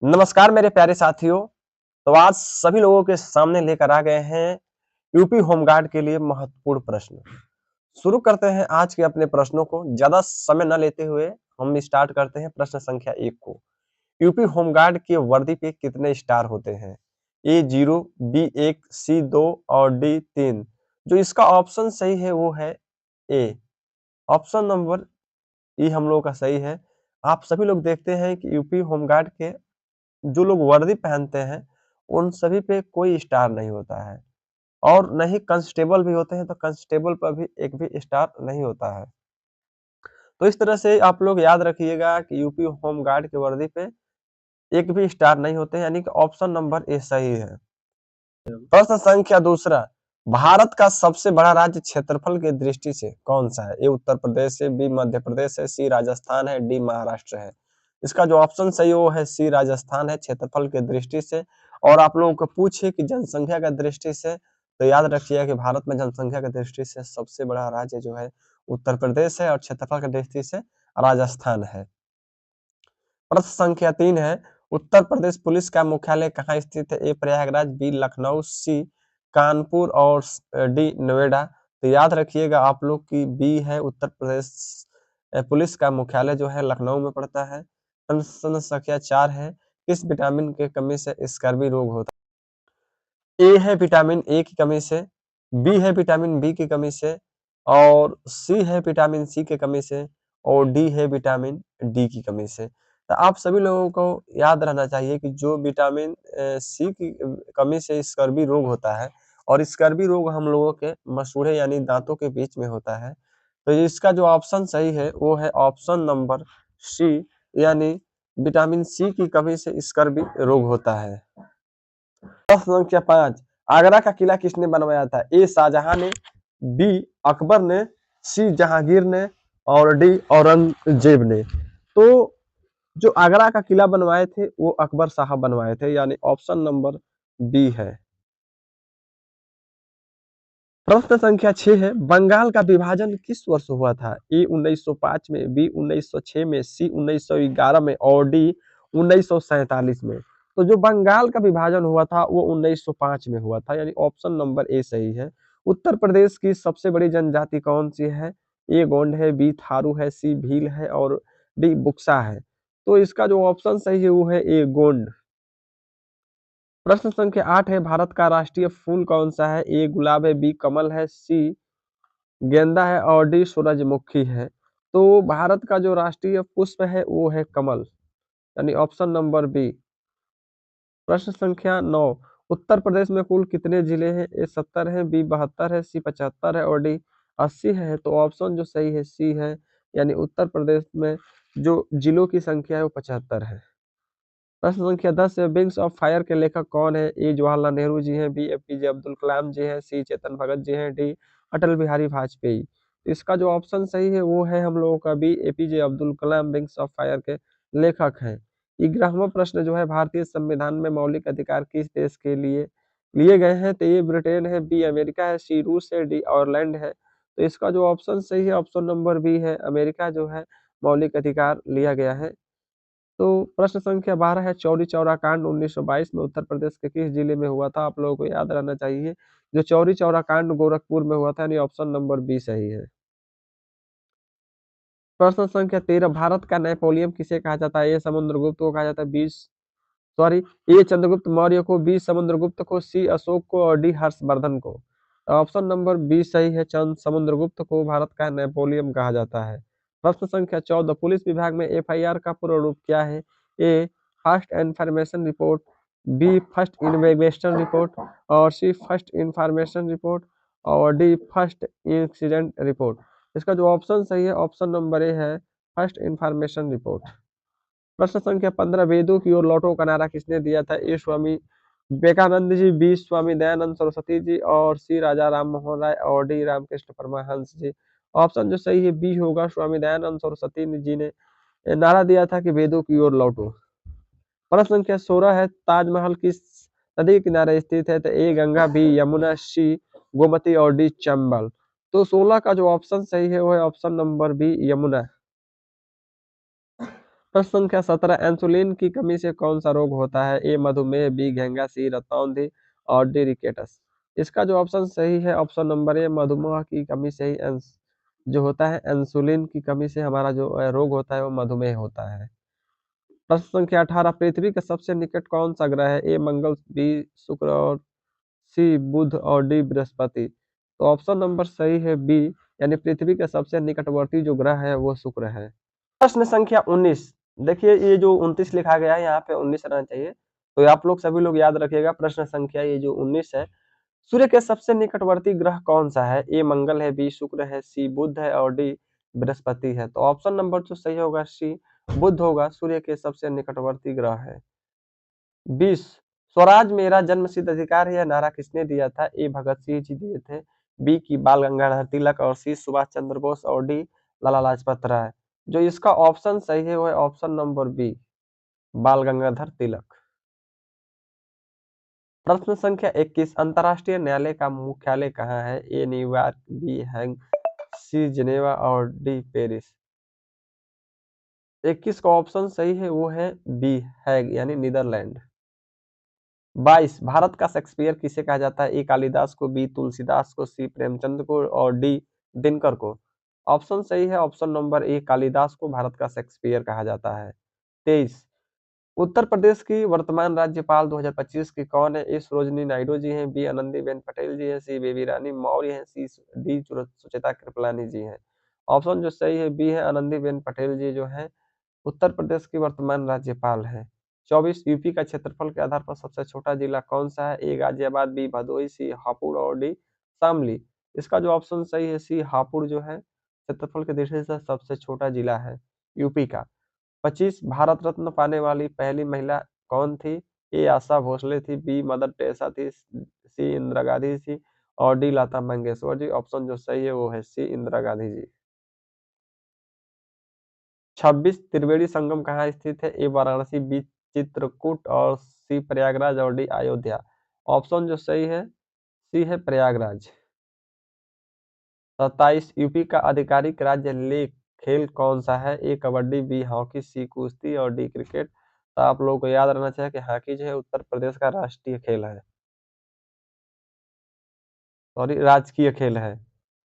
नमस्कार मेरे प्यारे साथियों। तो आज सभी लोगों के सामने लेकर आ गए हैं यूपी होमगार्ड के लिए महत्वपूर्ण प्रश्न। शुरू करते हैं आज के अपने प्रश्नों को। ज्यादा समय न लेते हुए हम स्टार्ट करते हैं प्रश्न संख्या 1 को। यूपी होमगार्ड की वर्दी पे कितने स्टार होते हैं? ए 0, बी 1, सी 2 और डी 3। जो इसका ऑप्शन सही है वो है ए। ऑप्शन नंबर ई हम लोगों का सही है। आप सभी लोग देखते हैं कि यूपी होमगार्ड के जो लोग वर्दी पहनते हैं, उन सभी पे कोई स्टार नहीं होता है और न ही कांस्टेबल भी होते हैं, तो कांस्टेबल पर भी एक भी स्टार नहीं होता है। तो इस तरह से आप लोग याद रखिएगा कि यूपी होमगार्ड की वर्दी पे एक भी स्टार नहीं होते हैं, यानी कि ऑप्शन नंबर ए सही है। प्रश्न संख्या दूसरा, भारत का सबसे बड़ा राज्य क्षेत्रफल की दृष्टि से कौन सा है? ए उत्तर प्रदेश है, बी मध्य प्रदेश है, सी राजस्थान है, डी महाराष्ट्र है। इसका जो ऑप्शन सही है वो है सी राजस्थान है क्षेत्रफल की दृष्टि से। और आप लोगों को पूछे कि जनसंख्या की दृष्टि से, तो याद रखिएगा कि भारत में जनसंख्या की दृष्टि से सबसे बड़ा राज्य जो है उत्तर प्रदेश है और क्षेत्रफल की दृष्टि से राजस्थान है। प्रश्न संख्या 3 है, उत्तर प्रदेश पुलिस का मुख्यालय कहाँ स्थित है? ए प्रयागराज, बी लखनऊ, सी कानपुर और डी नोएडा। तो याद रखिएगा आप लोग की बी है उत्तर प्रदेश पुलिस का मुख्यालय जो है लखनऊ में पड़ता है। प्रश्न संख्या 4 है, किस विटामिन की कमी से स्कर्वी रोग होता है? ए है विटामिन ए की कमी से, बी है विटामिन बी की कमी से और सी है विटामिन सी की कमी से और डी है विटामिन डी की कमी से। तो आप सभी लोगों को याद रहना चाहिए कि जो विटामिन सी की कमी से स्कर्वी रोग होता है और स्कर्वी रोग हम लोगों के मसूड़े यानी दांतों के बीच में होता है। तो इसका जो ऑप्शन सही है वो है ऑप्शन नंबर सी, यानी विटामिन सी की कमी से स्कर्वी रोग होता है। प्रश्न संख्या 5, आगरा का किला किसने बनवाया था? ए शाहजहां ने, बी अकबर ने, सी जहांगीर ने और डी औरंगजेब ने। तो जो आगरा का किला बनवाए थे वो अकबर साहब बनवाए थे, यानी ऑप्शन नंबर बी है। प्रश्न संख्या 6 है, बंगाल का विभाजन किस वर्ष हुआ था? ए 1905 में, बी 1906 में, सी 1911 में और डी 1947 में। तो जो बंगाल का विभाजन हुआ था वो 1905 में हुआ था, यानी ऑप्शन नंबर ए सही है। उत्तर प्रदेश की सबसे बड़ी जनजाति कौन सी है? ए गोंड है, बी थारू है, सी भील है और डी बुक्सा है। तो इसका जो ऑप्शन सही है वो है ए गोंड। प्रश्न संख्या 8 है, भारत का राष्ट्रीय फूल कौन सा है? ए गुलाब है, बी कमल है, सी गेंदा है और डी सूरजमुखी है। तो भारत का जो राष्ट्रीय पुष्प है वो है कमल, यानी ऑप्शन नंबर बी। प्रश्न संख्या 9, उत्तर प्रदेश में कुल कितने जिले हैं? ए 70 है, बी 72 है, सी 75 है और डी 80 है। तो ऑप्शन जो सही है सी है, यानी उत्तर प्रदेश में जो जिलों की संख्या है वो 75 है। प्रश्न संख्या 10 है, विंग्स ऑफ फायर के लेखक कौन है? ए जवाहरलाल नेहरू जी हैं, बी एपीजे अब्दुल कलाम जी हैं, सी चेतन भगत जी हैं, डी अटल बिहारी वाजपेयी। इसका जो ऑप्शन सही है वो है हम लोगों का बी APJ Abdul Kalam wings of fire के लेखक हैं। 11वां प्रश्न जो है, भारतीय संविधान में मौलिक अधिकार किस देश के लिए लिए गए हैं? तो ए ब्रिटेन है, बी अमेरिका है, सी रूस है, डी आयरलैंड है। तो इसका जो ऑप्शन सही है ऑप्शन नंबर बी है, अमेरिका जो है मौलिक अधिकार लिया गया है। तो प्रश्न संख्या 12 है, चौरी चौरा कांड 1922 में उत्तर प्रदेश के किस जिले में हुआ था? आप लोगों को याद रहना चाहिए, जो चौरी चौरा कांड गोरखपुर में हुआ था, यानी ऑप्शन नंबर बी सही है। प्रश्न संख्या 13, भारत का नेपोलियन किसे कहा जाता है? ए समुद्रगुप्त को कहा जाता है, बी सॉरी ए चंद्रगुप्त मौर्य को, बी समुद्रगुप्त को, सी अशोक को और डी हर्षवर्धन को। ऑप्शन नंबर बी सही है, चंद समुद्रगुप्त को भारत का नेपोलियन कहा जाता है। प्रश्न संख्या 14, पुलिस विभाग में एफआईआर का पूर्ण रूप क्या है? A first information report, B first investigation report और सी फर्स्ट इंफॉर्मेशन रिपोर्ट और डी फर्स्ट इंसिडेंट रिपोर्ट। इसका जो ऑप्शन सही है ऑप्शन नंबर ए है, फर्स्ट इंफॉर्मेशन रिपोर्ट। प्रश्न संख्या 15, वेदों की ओर लौटो का नारा किसने दिया था? ए स्वामी विवेकानंद जी, बी स्वामी दयानंद सरस्वती जी और सी राजा राम मोहन राय और डी रामकृष्ण परमहंस जी। ऑप्शन जो सही है बी होगा, स्वामी दयानंद सरस्वती जी ने नारा दिया था कि वेदों की ओर लौटो। प्रश्न संख्या 16 है, ताजमहल किस नदी के किनारे स्थित है? तो ए गंगा, बी यमुना, सी गोमती और डी चंबल। तो 16 का जो ऑप्शन सही है वो है ऑप्शन नंबर बी यमुना। प्रश्न संख्या 17 इंसुलिन की कमी से कौन सा रोग होता है? ए मधुमेह, बी घेंगा, सी रतौंधी और डी रिकेटस। इसका जो ऑप्शन सही है ऑप्शन नंबर ए मधुमेह की कमी से ही जो होता है इंसुलिन की कमी से हमारा जो रोग होता है वो मधुमेह होता है। प्रश्न संख्या 18 पृथ्वी के सबसे निकट कौन सा ग्रह है? ए मंगल, बी शुक्र और सी बुध और डी बृहस्पति। तो ऑप्शन नंबर सही है बी, यानी पृथ्वी के सबसे निकटवर्ती जो ग्रह है वो शुक्र है। प्रश्न संख्या 19 देखिए ये जो 29 लिखा गया है यहाँ पे 19 रहना चाहिए, तो आप लोग सभी लोग याद रखिएगा। प्रश्न संख्या ये जो 19 है, सूर्य के सबसे निकटवर्ती ग्रह कौन सा है? ए मंगल है, बी शुक्र है, सी बुध है और डी बृहस्पति है। तो ऑप्शन नंबर जो सही होगा सी बुध होगा, सूर्य के सबसे निकटवर्ती ग्रह है। 20 स्वराज मेरा जन्मसिद्ध अधिकार है यह नारा किसने दिया था? ए भगत सिंह जी दिए थे, बी की बाल गंगाधर तिलक और सी सुभाष चंद्र बोस और डी लाला लाजपत राय। जो इसका ऑप्शन सही है वो है ऑप्शन नंबर बी, बाल गंगाधर तिलक। प्रश्न संख्या 21 अंतर्राष्ट्रीय न्यायालय का मुख्यालय कहाँ है? ए न्यूयॉर्क, बी हैग, सी जिनेवा और डी पेरिस। 21 का ऑप्शन सही है वो है बी हैग यानी नीदरलैंड। 22 भारत का शेक्सपियर किसे कहा जाता है? ए कालिदास को, बी तुलसीदास को, सी प्रेमचंद को और डी दिनकर को। ऑप्शन सही है ऑप्शन नंबर ए कालिदास को भारत का शेक्सपियर कहा जाता है। 23 उत्तर प्रदेश की वर्तमान राज्यपाल 2025 की कौन है? ए सरोजिनी नायडू जी हैं, बी आनंदीबेन पटेल जी हैं, सी बेबी रानी मौर्य हैं, सी डी सुचेता कृपलानी जी हैं। ऑप्शन जो सही है बी है आनंदीबेन पटेल जी जो हैं उत्तर प्रदेश की वर्तमान राज्यपाल है। 24 यूपी का क्षेत्रफल के आधार पर सबसे छोटा जिला कौन सा है? ए गाजियाबाद, बी भदोही, सी हापुड़ और डी शामली। इसका जो ऑप्शन सही है सी हापुड़ जो है क्षेत्रफल के दृष्टि से सबसे छोटा जिला है यूपी का। 25 भारत रत्न पाने वाली पहली महिला कौन थी? ए आशा भोसले थी, बी मदर टेरेसा थी, सी इंदिरा गांधी थी और डी लता मंगेशकर जी। ऑप्शन जो सही है वो है सी इंदिरा गांधी जी। 26 त्रिवेणी संगम कहाँ स्थित है? ए वाराणसी, बी चित्रकूट और सी प्रयागराज और डी अयोध्या। ऑप्शन जो सही है सी है प्रयागराज। 27 यूपी का आधिकारिक राज्य लेख खेल कौन सा है? ए कबड्डी, बी हॉकी, सी कुश्ती और डी क्रिकेट। तो आप लोगों को याद रहना चाहिए कि हॉकी जो है उत्तर प्रदेश का राष्ट्रीय खेल है, सॉरी राजकीय खेल है।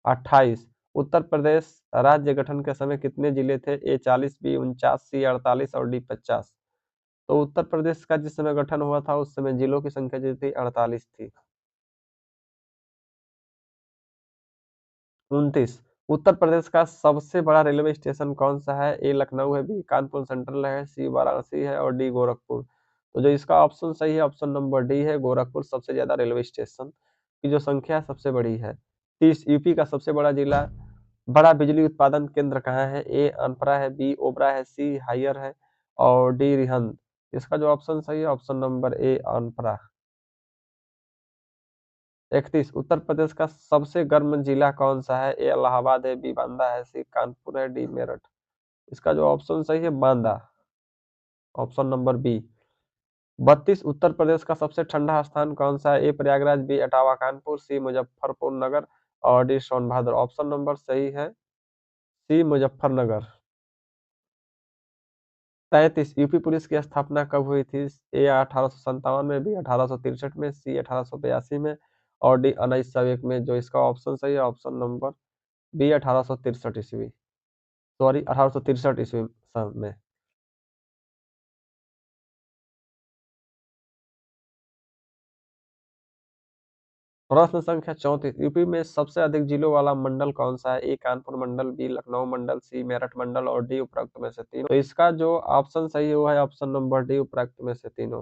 28 उत्तर प्रदेश राज्य गठन के समय कितने जिले थे? ए 40, बी 49, सी 48 और डी 50। तो उत्तर प्रदेश का जिस समय गठन हुआ था उस समय जिलों की संख्या जो थी 48 थी। 29 उत्तर प्रदेश का सबसे बड़ा रेलवे स्टेशन कौन सा है? ए लखनऊ है, बी कानपुर सेंट्रल है, सी वाराणसी है और डी गोरखपुर। तो जो इसका ऑप्शन सही है ऑप्शन नंबर डी है, गोरखपुर सबसे ज्यादा रेलवे स्टेशन की जो संख्या सबसे बड़ी है। 30 यूपी का सबसे बड़ा जिला बड़ा बिजली उत्पादन केंद्र कहाँ है? ए अनपरा है, बी ओबरा है, सी हायर है और डी रिहंद। इसका जो ऑप्शन सही है ऑप्शन नंबर ए अनपरा। 31 उत्तर प्रदेश का सबसे गर्म जिला कौन सा है? ए इलाहाबाद है, बी बांदा है, सी कानपुर है, डी मेरठ। इसका जो ऑप्शन सही है Banda, option number B. 32 Uttar Pradesh का सबसे ठंडा स्थान कौन सा है? ए प्रयागराज, बी इटावा कानपुर, सी मुजफ्फरपुर नगर और डी सोनभद्र। ऑप्शन नंबर सही है सी मुजफ्फरनगर। 33 यूपी पुलिस की स्थापना कब हुई थी? ए 1857 में, बी 1863 में, सी 1882 में और डी 1901 में। जो इसका ऑप्शन सही है ऑप्शन नंबर बी 1863 ईस्वी, सॉरी 1863 ईस्वी में। प्रश्न संख्या 34 यूपी में सबसे अधिक जिलों वाला मंडल कौन सा है? ए कानपुर मंडल, बी लखनऊ मंडल, सी मेरठ मंडल और डी उपरोक्त में से तीनों। तो इसका जो ऑप्शन सही है वो है ऑप्शन नंबर डी उपरोक्त में से तीनों।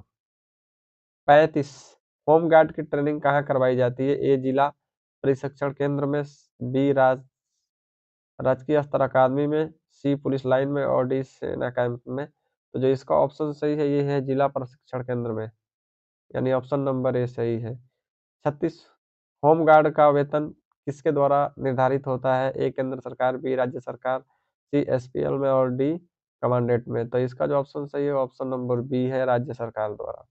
35 होम गार्ड की ट्रेनिंग कहाँ करवाई जाती है? ए जिला प्रशिक्षण केंद्र में, बी राजकीय स्तर अकादमी में, सी पुलिस लाइन में और डी सेना कैंप में। तो जो इसका ऑप्शन सही है ये है जिला प्रशिक्षण केंद्र में, यानी ऑप्शन नंबर ए सही है। 36 होम गार्ड का वेतन किसके द्वारा निर्धारित होता है? ए केंद्र सरकार, बी राज्य सरकार, सी एसपीएल में और डी कमांडेंट में। तो इसका जो ऑप्शन सही है ऑप्शन नंबर बी है राज्य सरकार द्वारा।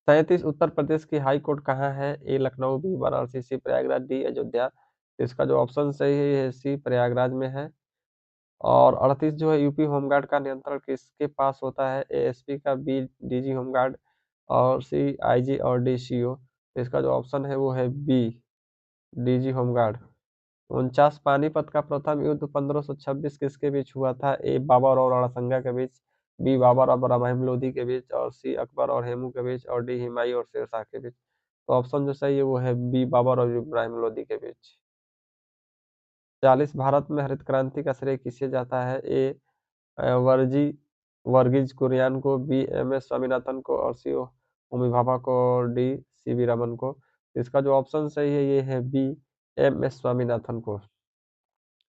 37 उत्तर प्रदेश की हाई कोर्ट कहाँ है? ए लखनऊ, बी वाराणसी, सी प्रयागराज, डी अयोध्या। तो इसका जो ऑप्शन सही है ये सी प्रयागराज में है और 38 जो है यूपी होमगार्ड का नियंत्रण किसके पास होता है? एएसपी का, बी डीजी होमगार्ड और सी आईजी और डी सीओ। तो इसका जो ऑप्शन है वो है बी डीजी होमगार्ड। 49 पानीपत का प्रथम युद्ध 1526 किसके बीच हुआ था? ए बाबर और रणसंगा के बीच, बी बाबर और इब्राहिम लोदी के बीच और सी अकबर और हेमू के बीच और डी हुमायूं और शेरशाह के बीच। तो ऑप्शन जो सही है वो है बी बाबर और इब्राहिम लोदी के बीच। 40 भारत में हरित क्रांति का श्रेय किसे जाता है? ए वर्जी वर्गीज कुरियन को, बी एम एस स्वामीनाथन को और सी होमी भाभा को और डी सी वी रमन को। इसका जो ऑप्शन सही है ये है बी एम एस स्वामीनाथन को।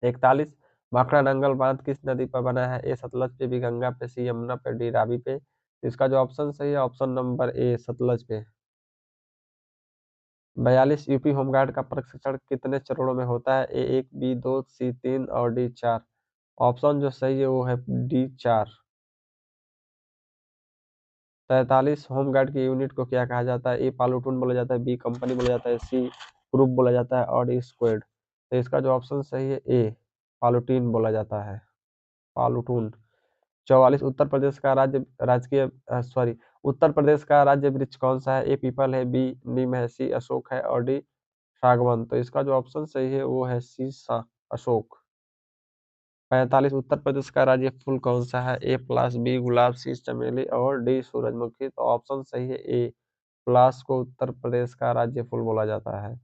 41 भाखड़ा नंगल बांध किस नदी पर बना है? ए सतलज पे, बी गंगा पे, सी यमुना पे, डी रावी पे। इसका जो ऑप्शन सही है ऑप्शन नंबर ए सतलज पे। 42 यूपी होमगार्ड का प्रशिक्षण कितने चरणों में होता है? ए 1, बी 2, सी 3 और डी 4। ऑप्शन जो सही है वो है डी 4। 43 होमगार्ड की यूनिट को क्या कहा जाता है? ए प्लाटून बोला जाता है, बी कंपनी बोला जाता है, सी ग्रुप बोला जाता है और डी स्क्वाड। तो इसका जो ऑप्शन सही है ए प्लाटून बोला जाता है, प्लाटून। 44 उत्तर प्रदेश का उत्तर प्रदेश का राज्य वृक्ष कौन सा है? ए पीपल है, बी नीम है, सी अशोक है और डी सागवान। तो इसका जो ऑप्शन सही है वो है सी अशोक। 45 उत्तर प्रदेश का राज्य फूल कौन सा है? ए प्लस, बी गुलाब, सी चमेली और डी सूरजमुखी। तो ऑप्शन सही है ए प्लस को उत्तर प्रदेश का राज्य फूल बोला जाता है।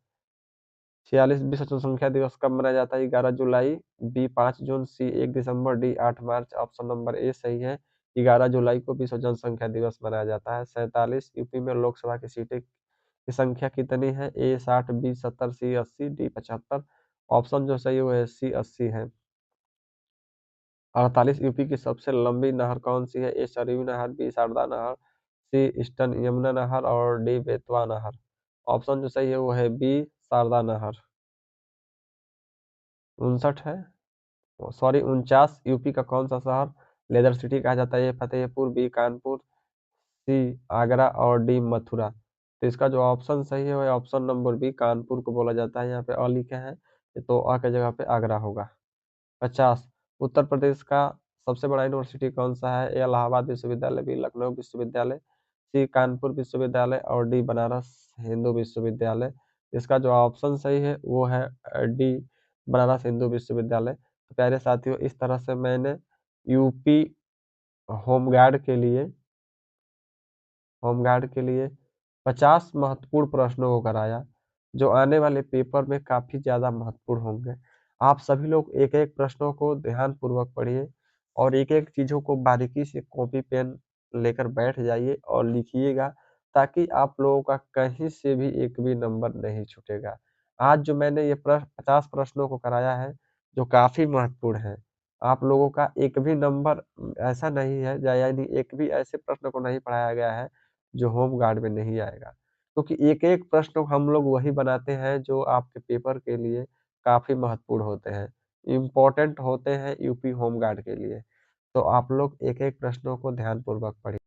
46 विश्व जनसंख्या दिवस कब मनाया जाता है? 11 जुलाई, बी 5 जून, सी 1 दिसंबर, डी 8 मार्च। ऑप्शन नंबर ए सही है, 11 जुलाई को विश्व जनसंख्या दिवस मनाया जाता है। 47 यूपी में लोकसभा की सीटें की संख्या कितनी है? ए 60, बी 70, सी 80, डी 75। ऑप्शन जो सही है वो है सी 80 है। 48 यूपी की सबसे लंबी नहर कौन सी है? ए सरयू नहर, बी शारदा नहर, सी ईस्टर्न यमुना नहर और डी बेतवा नहर। ऑप्शन जो सही है वो है बी शारदा नहर। 59 है, सॉरी 49 यूपी का कौन सा शहर लेदर सिटी कहा जाता है? ए फतेहपुर, बी कानपुर, सी आगरा और डी मथुरा। तो इसका जो ऑप्शन सही है वो है ऑप्शन नंबर बी कानपुर को बोला जाता है। यहाँ पे अ लिखे हैं तो अ के जगह पे आगरा होगा। 50 उत्तर प्रदेश का सबसे बड़ा यूनिवर्सिटी कौन सा है? ए इलाहाबाद विश्वविद्यालय, बी लखनऊ विश्वविद्यालय, सी कानपुर विश्वविद्यालय और डी बनारस हिंदू विश्वविद्यालय। इसका जो ऑप्शन सही है वो है डी बनारस हिंदू विश्वविद्यालय। तो प्यारे साथियों इस तरह से मैंने यूपी होमगार्ड के लिए 50 महत्वपूर्ण प्रश्नों को कराया जो आने वाले पेपर में काफी ज्यादा महत्वपूर्ण होंगे। आप सभी लोग एक एक प्रश्नों को ध्यान पूर्वक पढ़िए और एक एक चीजों को बारीकी से कॉपी पेन लेकर बैठ जाइए और लिखिएगा ताकि आप लोगों का कहीं से भी एक भी नंबर नहीं छूटेगा। आज जो मैंने ये 50 प्रश्नों को कराया है जो काफी महत्वपूर्ण है, आप लोगों का एक भी नंबर ऐसा नहीं है यानी एक भी ऐसे प्रश्न को नहीं पढ़ाया गया है जो होम गार्ड में नहीं आएगा, क्योंकि एक-एक प्रश्न हम लोग वही बनाते हैं जो आपके पेपर के लिए काफ़ी महत्वपूर्ण होते हैं, इम्पोर्टेंट होते हैं यूपी होम गार्ड के लिए। तो आप लोग एक-एक प्रश्नों को ध्यानपूर्वक पढ़िए।